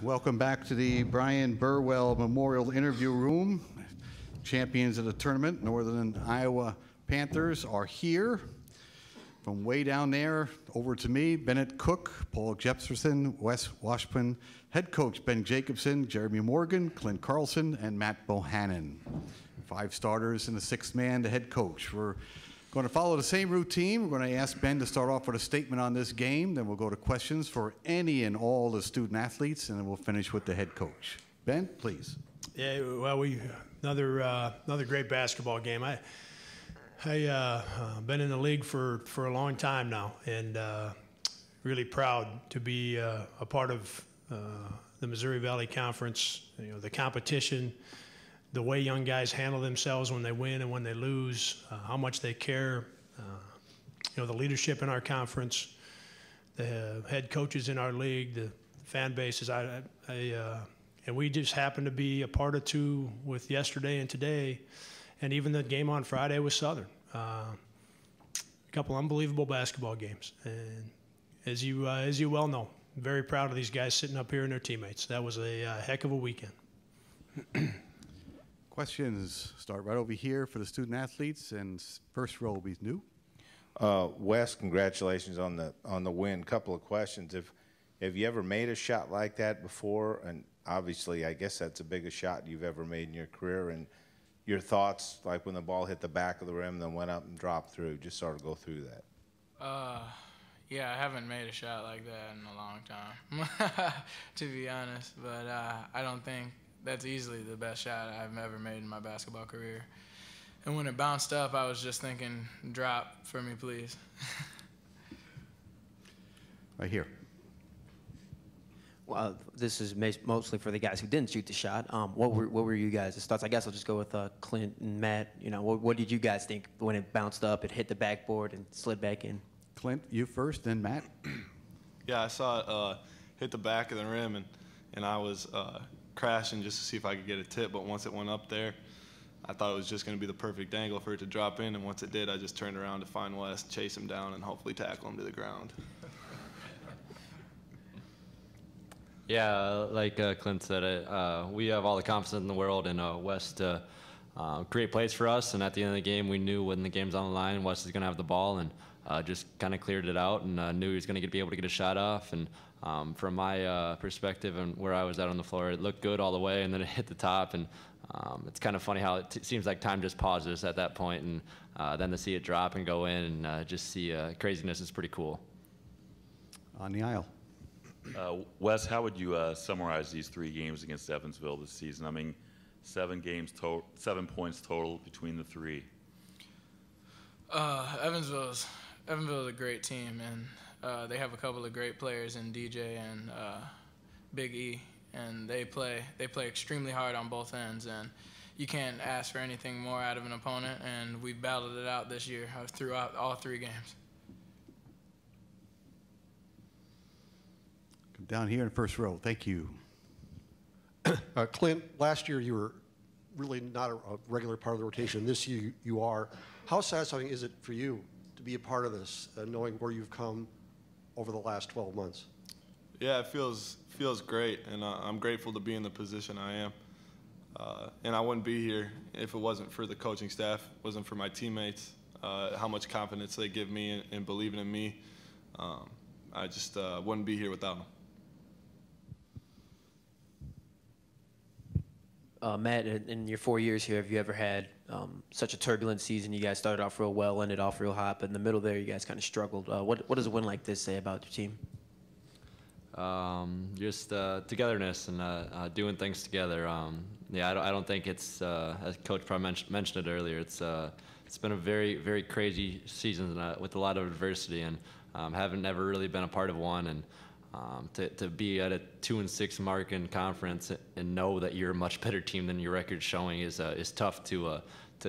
Welcome back to the Brian Burwell Memorial Interview Room. Champions of the tournament, Northern Iowa Panthers, are here. From way down there over to me, Bennett Cook, Paul Jefferson, Wes Washburn, head coach Ben Jacobson, Jeremy Morgan, Clint Carlson, and Matt Bohannon. 5 starters and the 6th man, the head coach. We're going to follow the same routine. We're going to ask Ben to start off with a statement on this game. Then we'll go to questions for any and all the student athletes, and then we'll finish with the head coach. Ben, please. Yeah, well, another great basketball game. I been in the league for a long time now, and really proud to be a part of the Missouri Valley Conference. You know, the competition, the way young guys handle themselves when they win and when they lose, how much they care. You know, the leadership in our conference, the head coaches in our league, the fan bases. And we just happened to be a part of 2 with yesterday and today, and even the game on Friday with Southern. A couple unbelievable basketball games, and as you well know, I'm very proud of these guys sitting up here and their teammates. That was a heck of a weekend. Questions start right over here for the student athletes, and first row will be new. Wes, congratulations on the win. Couple of questions. Have you ever made a shot like that before? And obviously, I guess that's the biggest shot you've ever made in your career. And your thoughts, like when the ball hit the back of the rim, then went up and dropped through. Just sort of go through that. Yeah, I haven't made a shot like that in a long time, to be honest. But I don't think that's easily the best shot I've ever made in my basketball career. And when it bounced up, I was just thinking, drop for me, please. Right here. Well, this is mostly for the guys who didn't shoot the shot. What were you guys' thoughts? I guess I'll just go with Clint and Matt. You know, what did you guys think when it bounced up, it hit the backboard and slid back in? Clint, you first, then Matt. Yeah, I saw it hit the back of the rim, and I was crashing just to see if I could get a tip. But once it went up there, I thought it was just going to be the perfect angle for it to drop in. And once it did, I just turned around to find Wes, chase him down, and hopefully tackle him to the ground. Yeah, like Clint said, we have all the confidence in the world in Wes to create plays for us. And at the end of the game, we knew when the game's on the line, Wes is going to have the ball, and just kind of cleared it out and knew he was going to be able to get a shot off. And from my perspective and where I was at on the floor, it looked good all the way, and then it hit the top. And it's kind of funny how it seems like time just pauses at that point, and then to see it drop and go in and just see craziness is pretty cool. On the aisle. Wes, how would you summarize these 3 games against Evansville this season? I mean, 7 points total between the 3. Evansville is a great team, and they have a couple of great players in DJ and Big E, and they play extremely hard on both ends, and you can't ask for anything more out of an opponent, and we've battled it out this year throughout all 3 games. Down here in first row. Thank you. Clint, last year you were really not a regular part of the rotation. This year you are. How satisfying is it for you to be a part of this, knowing where you've come over the last 12 months? Yeah, it feels great, and I'm grateful to be in the position I am. And I wouldn't be here if it wasn't for the coaching staff, wasn't for my teammates, how much confidence they give me and believing in me. I just wouldn't be here without them. Matt, in your 4 years here, have you ever had such a turbulent season? You guys started off real well, ended off real hot, but in the middle there, you guys kind of struggled. What does a win like this say about your team? Just togetherness and doing things together. Yeah, I don't think it's, as Coach probably mentioned it earlier, it's been a very, very crazy season with a lot of adversity, and haven't never really been a part of one. And to be at a 2-6 mark in conference and know that you're a much better team than your record's showing is tough to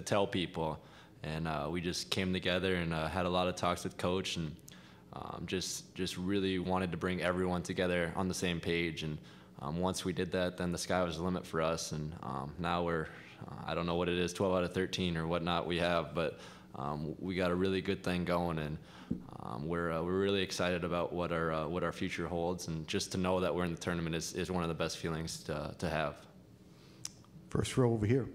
tell people. And we just came together and had a lot of talks with Coach, and just really wanted to bring everyone together on the same page. And once we did that, then the sky was the limit for us. And now we're, I don't know what it is, 12 out of 13 or whatnot we have, but we got a really good thing going, and we're really excited about what our future holds, and just to know that we're in the tournament is one of the best feelings to have. First row over here.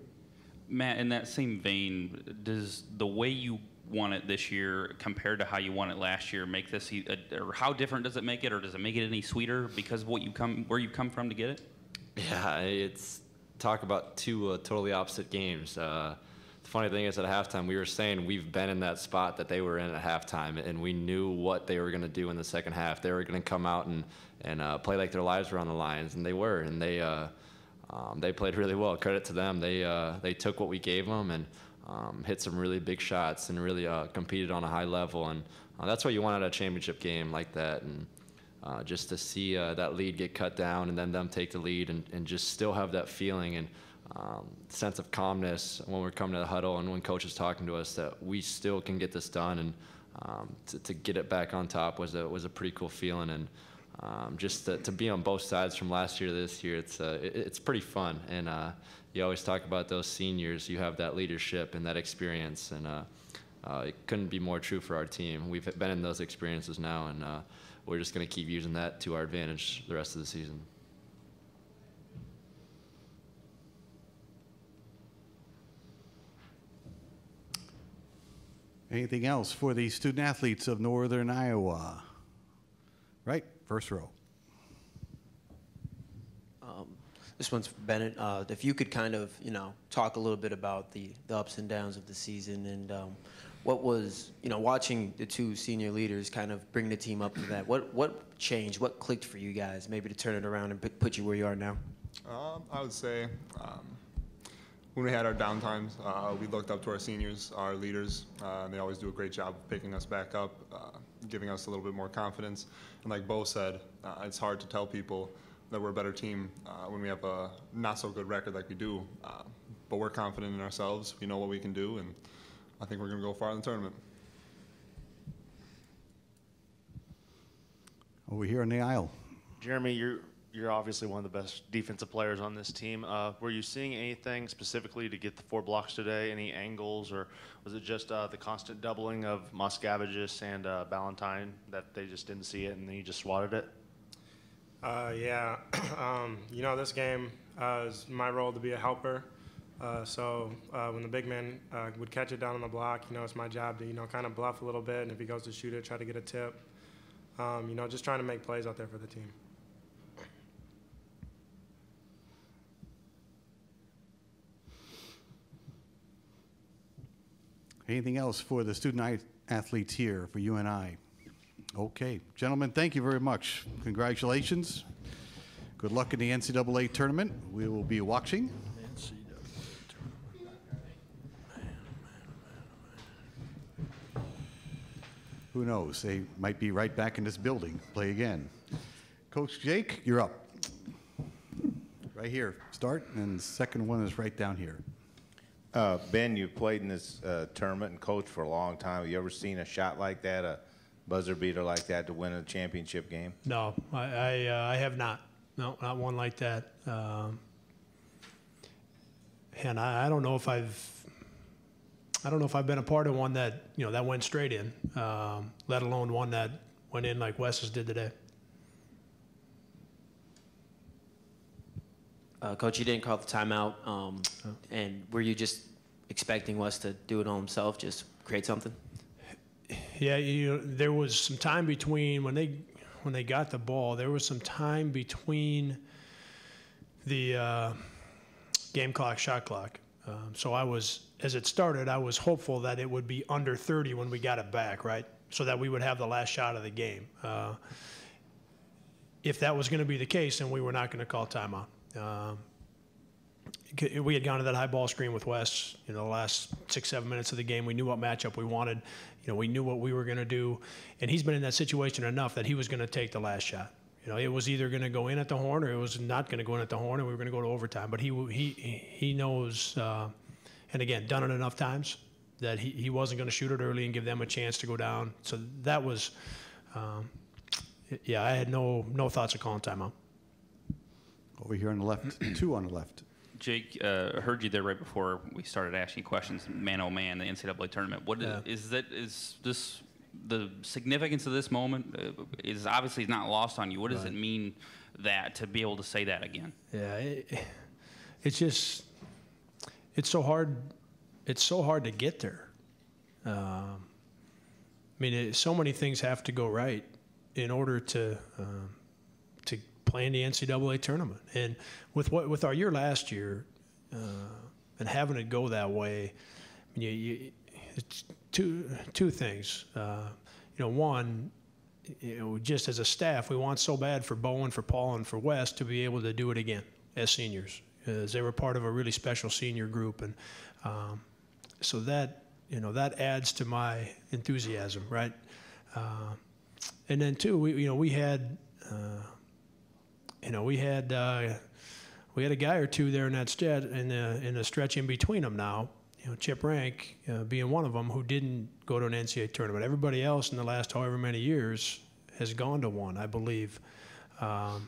Matt, in that same vein, does the way you won it this year compared to how you won it last year make this, or how different does it make it, or does it make it any sweeter because of where you come from to get it? Yeah, it's talk about two totally opposite games. The funny thing is, at halftime, we were saying we've been in that spot that they were in at halftime, and we knew what they were going to do in the second half. They were going to come out and play like their lives were on the lines, and they were, and they played really well. Credit to them. They took what we gave them and hit some really big shots and really competed on a high level, and that's what you want at a championship game like that. And just to see that lead get cut down and then them take the lead and just still have that feeling and sense of calmness when we're coming to the huddle and when coach is talking to us that we still can get this done, and to get it back on top was a pretty cool feeling. And just to be on both sides from last year to this year, it's pretty fun. And you always talk about those seniors. You have that leadership and that experience, and it couldn't be more true for our team. We've been in those experiences now, and we're just going to keep using that to our advantage the rest of the season. Anything else for the student athletes of Northern Iowa? Right, first row. This one's for Bennett. If you could kind of, talk a little bit about the ups and downs of the season, and what was, watching the two senior leaders kind of bring the team up to that. What changed? What clicked for you guys, maybe to turn it around and put you where you are now? I would say when we had our downtimes, we looked up to our seniors, our leaders. They always do a great job of picking us back up, giving us a little bit more confidence. And like Bo said, it's hard to tell people that we're a better team when we have a not so good record like we do. But we're confident in ourselves. We know what we can do, and I think we're going to go far in the tournament. Over here in the aisle. Jeremy, you're obviously one of the best defensive players on this team. Were you seeing anything specifically to get the 4 blocks today? Any angles, or was it just the constant doubling of Moskavicius and Ballantyne that they just didn't see it and then you just swatted it? Yeah, this game is my role to be a helper. So when the big man would catch it down on the block, it's my job to, kind of bluff a little bit, and if he goes to shoot it, try to get a tip. Just trying to make plays out there for the team. Anything else for the student athletes here for UNI? Okay, gentlemen, thank you very much. Congratulations. Good luck in the NCAA tournament. We will be watching. Who knows? They might be right back in this building. Play again. Coach Jake, you're up. Right here. Start, and the second one is right down here. Ben, you've played in this tournament and coached for a long time. Have you ever seen a shot like that, a buzzer beater like that to win a championship game? No, I have not. No, not one like that. And I don't know if I've been a part of one that that went straight in, let alone one that went in like Wes's did today. Coach, you didn't call the timeout, and were you just expecting Wes to do it all himself, just create something? Yeah, there was some time between when they got the ball. There was some time between the game clock, shot clock. So as it started, I was hopeful that it would be under 30 when we got it back, right? So that we would have the last shot of the game. If that was going to be the case, then we were not going to call timeout. We had gone to that high ball screen with Wes, the last 6-7 minutes of the game. We knew what matchup we wanted. We knew what we were going to do. And he's been in that situation enough that he was going to take the last shot. It was either going to go in at the horn or it was not going to go in at the horn, and we were going to go to overtime. But he knows, and again, done it enough times that he wasn't going to shoot it early and give them a chance to go down. So that was, I had no thoughts of calling timeout. Over here on the left, 2 on the left. Jake, I heard you there right before we started asking questions. Man, oh man, the NCAA tournament. What is this? The significance of this moment is obviously not lost on you. What does it mean that to be able to say that again? Yeah, it's just so hard. It's so hard to get there. I mean, so many things have to go right in order to play in the NCAA tournament. And with our year last year, and having it go that way, it's two things. One, just as a staff, we want so bad for Bowen, for Paul, and for Wes to be able to do it again as seniors, as they were part of a really special senior group, and so that that adds to my enthusiasm, right? And then two, we had a guy or two there in that in the stretch in between them now. Chip Rank being one of them who didn't go to an NCAA tournament. Everybody else in the last however many years has gone to one, I believe. So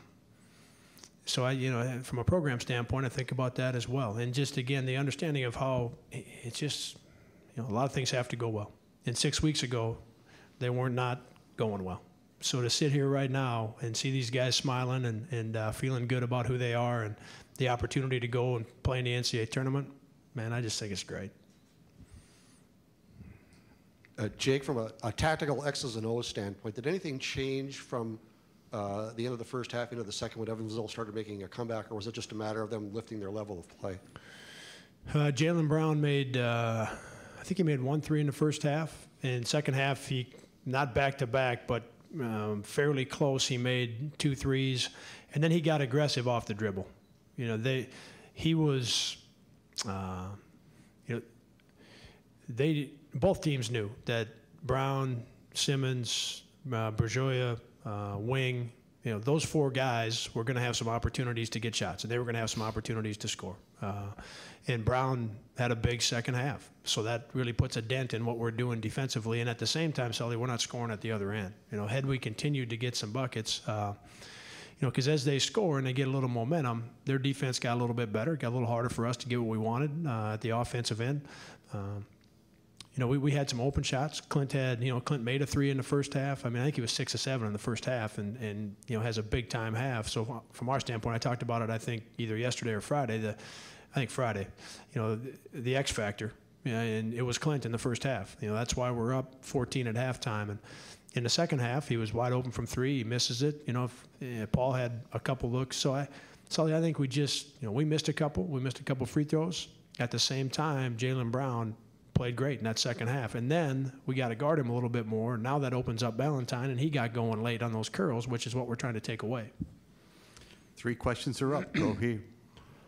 from a program standpoint, I think about that as well. And just again, the understanding of how it's just, a lot of things have to go well. And 6 weeks ago, they were not going well. So to sit here right now and see these guys smiling and feeling good about who they are and the opportunity to go and play in the NCAA tournament, man, I just think it's great. Jake, from a tactical X's and O's standpoint, did anything change from the end of the first half into the second when Evansville started making a comeback, or was it just a matter of them lifting their level of play? Jalen Brown made, I think he made 1 3 in the first half. In second half, he, not back-to-back, but fairly close, he made 2 threes. And then he got aggressive off the dribble. Both teams knew that Brown, Simmons, Berjoya, Wing, those 4 guys were going to have some opportunities to get shots, and they were going to have some opportunities to score. And Brown had a big second half, so that really puts a dent in what we're doing defensively. And at the same time, Sully, we're not scoring at the other end. Had we continued to get some buckets, because as they score and they get a little momentum, their defense got a little bit better, got a little harder for us to get what we wanted at the offensive end. We had some open shots. Clint made a 3 in the first half. I think he was 6 of 7 in the first half, and has a big time half. So from our standpoint, I talked about it, I think either yesterday or Friday. I think Friday. The X factor, and it was Clint in the first half. That's why we're up 14 at halftime. And in the second half, he was wide open from 3. He misses it. Paul had a couple looks. So I think we just we missed a couple. We missed a couple free throws. At the same time, Jalen Brown played great in that second half. And then we got to guard him a little bit more. Now that opens up Valentine, and he got going late on those curls, which is what we're trying to take away. 3 questions are up. Go here.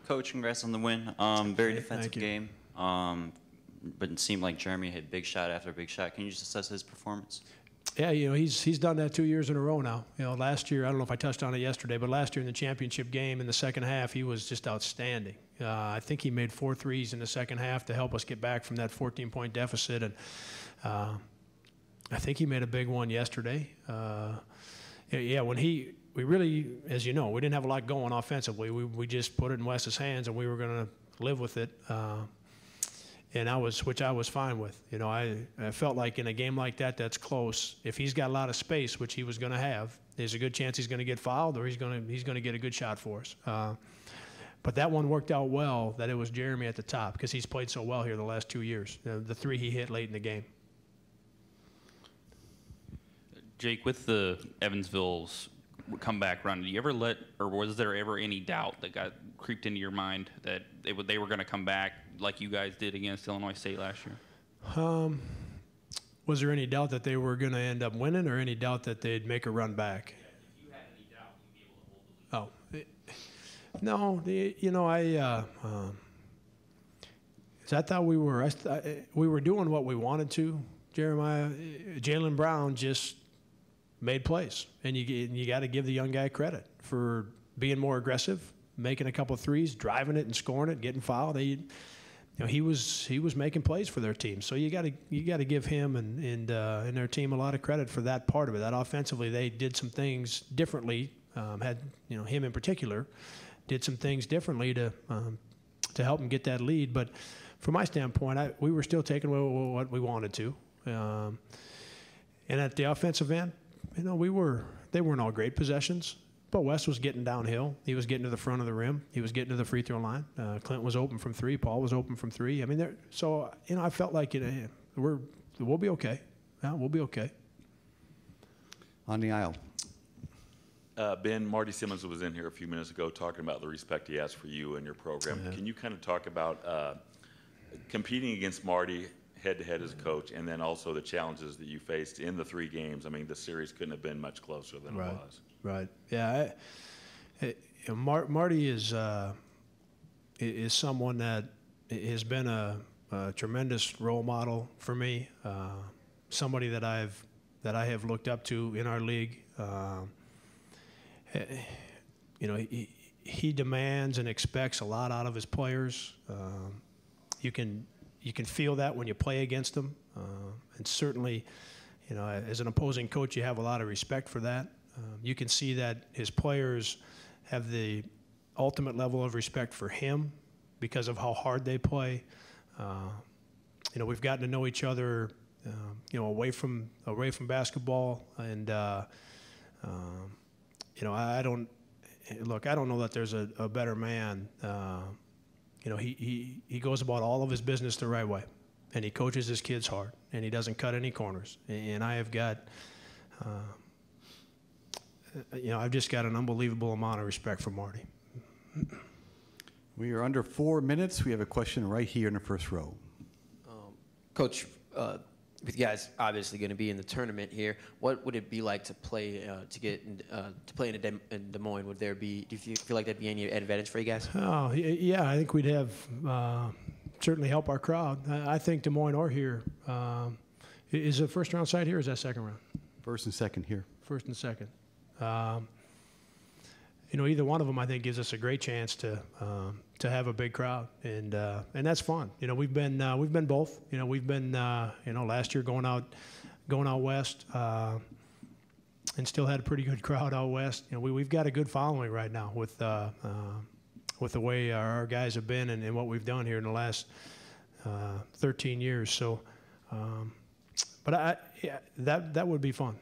Coach, congrats on the win. Very defensive game. But it seemed like Jeremy hit big shot after big shot. Can you just assess his performance? Yeah, he's done that 2 years in a row now. Last year, I don't know if I touched on it yesterday, but last year in the championship game in the second half, he was just outstanding. I think he made 4 threes in the second half to help us get back from that 14-point deficit, and I think he made a big one yesterday. When we really, as you know, we didn't have a lot going offensively. We just put it in Wes's hands, and we were going to live with it. Which I was fine with. I felt like in a game like that that's close, if he's got a lot of space, which he was going to have, there's a good chance he's going to get fouled or he's going to get a good shot for us. But that one worked out well, that it was Jeremy at the top, because he's played so well here the last 2 years. The 3 he hit late in the game. Jake, with the Evansville's comeback run, did you ever was there ever any doubt that got creeped into your mind that they were going to come back like you guys did against Illinois State last year? Was there any doubt that they were going to end up winning, or any doubt that they'd make a run back? Yeah, if you had any doubt, you'd be able to hold the lead. I thought we were doing what we wanted to. Jalen Brown just made plays, and you got to give the young guy credit for being more aggressive, making a couple of threes, driving it and scoring it, getting fouled. He was making plays for their team, so you got to give him and their team a lot of credit for that part of it. That offensively, they did some things differently. Him in particular did some things differently to to help them get that lead. But from my standpoint, we were still taking what we wanted to. And at the offensive end, they weren't all great possessions, but Wes was getting downhill. He was getting to the front of the rim. He was getting to the free throw line. Clint was open from three. Paul was open from three. I mean, so I felt like we'll be okay. Yeah, we'll be okay. On the aisle. Ben, Marty Simmons was in here a few minutes ago talking about the respect he has for you and your program. Can you kind of talk about competing against Marty head-to-head as a coach, and then also the challenges that you faced in the 3 games? I mean, the series couldn't have been much closer than it was. Right. Yeah. Marty is someone that has been a tremendous role model for me. Somebody that I have looked up to in our league. He demands and expects a lot out of his players. You can feel that when you play against him, and certainly, as an opposing coach, you have a lot of respect for that. You can see that his players have the ultimate level of respect for him because of how hard they play. We've gotten to know each other, away from basketball, and I don't know that there's a better man. He goes about all of his business the right way, and he coaches his kids hard, and he doesn't cut any corners. And I have got, I've just got an unbelievable amount of respect for Marty. We are under 4 minutes. We have a question right here in the first row. Coach, with you guys obviously going to be in the tournament here, what would it be like to play to play in Des Moines? Do you feel like that'd be any advantage for you guys? Oh yeah, I think we'd have certainly help our crowd. I think Des Moines or here is a first round side here. Or is that second round? First and second here. First and second. Either one of them I think gives us a great chance to have a big crowd, and that's fun. We've been both. We've been last year going out west, and still had a pretty good crowd out west. We've got a good following right now with the way our guys have been and what we've done here in the last 13 years. So, but that would be fun.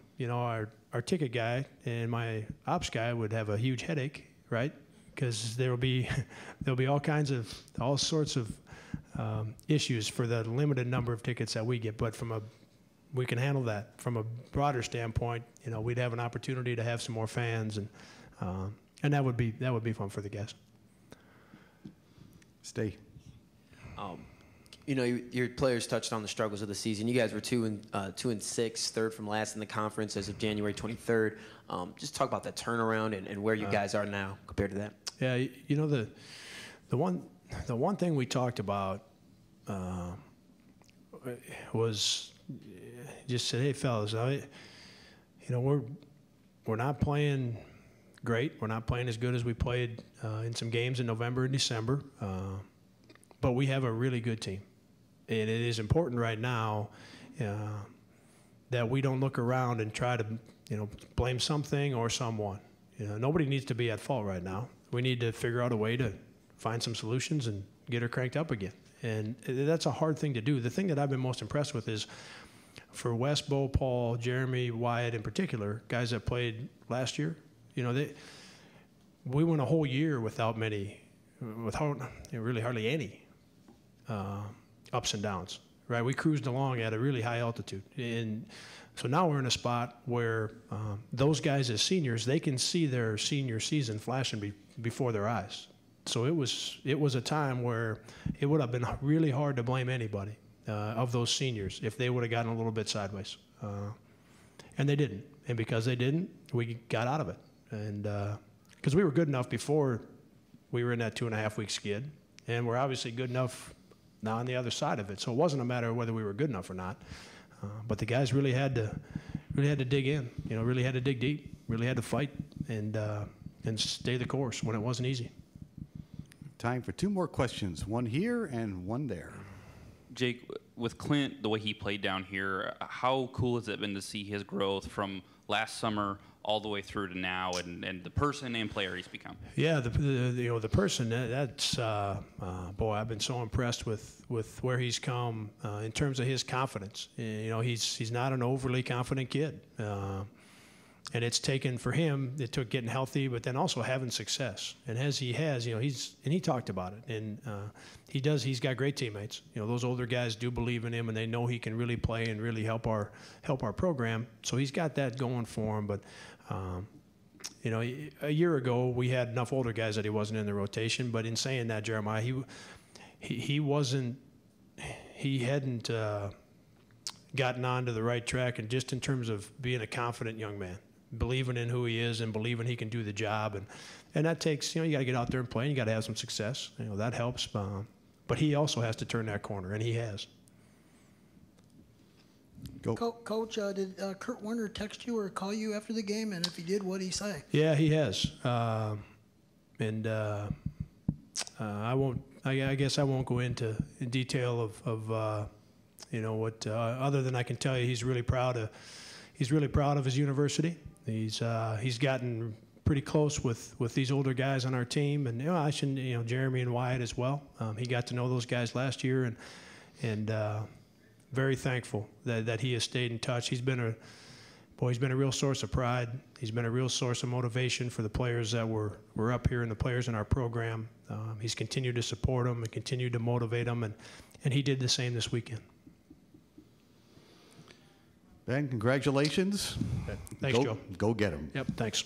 Our ticket guy and my ops guy would have a huge headache, right? Because there'll be all sorts of issues for the limited number of tickets that we get. But we can handle that. From a broader standpoint, we'd have an opportunity to have some more fans, and that would be fun for the guys. Stay. Your players touched on the struggles of the season. You guys were 2-6, third from last in the conference as of January 23rd. Just talk about that turnaround and where you guys are now compared to that. Yeah, the one thing we talked about was just said, hey fellas, we're not playing great. We're not playing as good as we played in some games in November and December, but we have a really good team. And it is important right now that we don't look around and try to, blame something or someone. Nobody needs to be at fault right now. We need to figure out a way to find some solutions and get her cranked up again. And that's a hard thing to do. The thing that I've been most impressed with is for Wes, Bo, Paul, Jeremy, Wyatt in particular, guys that played last year, we went a whole year without really hardly any ups and downs, right? We cruised along at a really high altitude. And so now we're in a spot where those guys as seniors, they can see their senior season flashing before their eyes. So it was a time where it would have been really hard to blame anybody of those seniors if they would have gotten a little bit sideways. And they didn't. And because they didn't, we got out of it. And because we were good enough before we were in that 2.5-week skid, and we're obviously good enough now on the other side of it. So it wasn't a matter of whether we were good enough or not. But the guys really had to dig in, really had to dig deep, really had to fight and stay the course when it wasn't easy. Time for 2 more questions, one here and one there. Jake, with Clint, the way he played down here, how cool has it been to see his growth from last summer all the way through to now, and the person and player he's become? Yeah, the person that's boy, I've been so impressed with where he's come in terms of his confidence. He's not an overly confident kid, and it's taken for him. It took getting healthy, but then also having success. And as he has, he talked about it, and he's got great teammates. Those older guys do believe in him, and they know he can really play and really help our program. So he's got that going for him, but. A year ago we had enough older guys that he wasn't in the rotation. But in saying that, Jeremiah, he hadn't gotten onto the right track, and just in terms of being a confident young man, believing in who he is and believing he can do the job, and that takes you got to get out there and play, and you got to have some success. That helps, but he also has to turn that corner, and he has. Coach, did Kurt Warner text you or call you after the game? And if he did, what did he say? Yeah, he has. I won't. I guess I won't go into detail of what. Other than I can tell you, he's really proud of his university. He's gotten pretty close with these older guys on our team, and I shouldn't. Jeremy and Wyatt as well. He got to know those guys last year, and. Very thankful that he has stayed in touch. He's been a real source of pride. He's been a real source of motivation for the players that were up here and the players in our program. He's continued to support them and continued to motivate them, and he did the same this weekend. Ben, congratulations. Thanks, Joe. Go get him. Yep, thanks.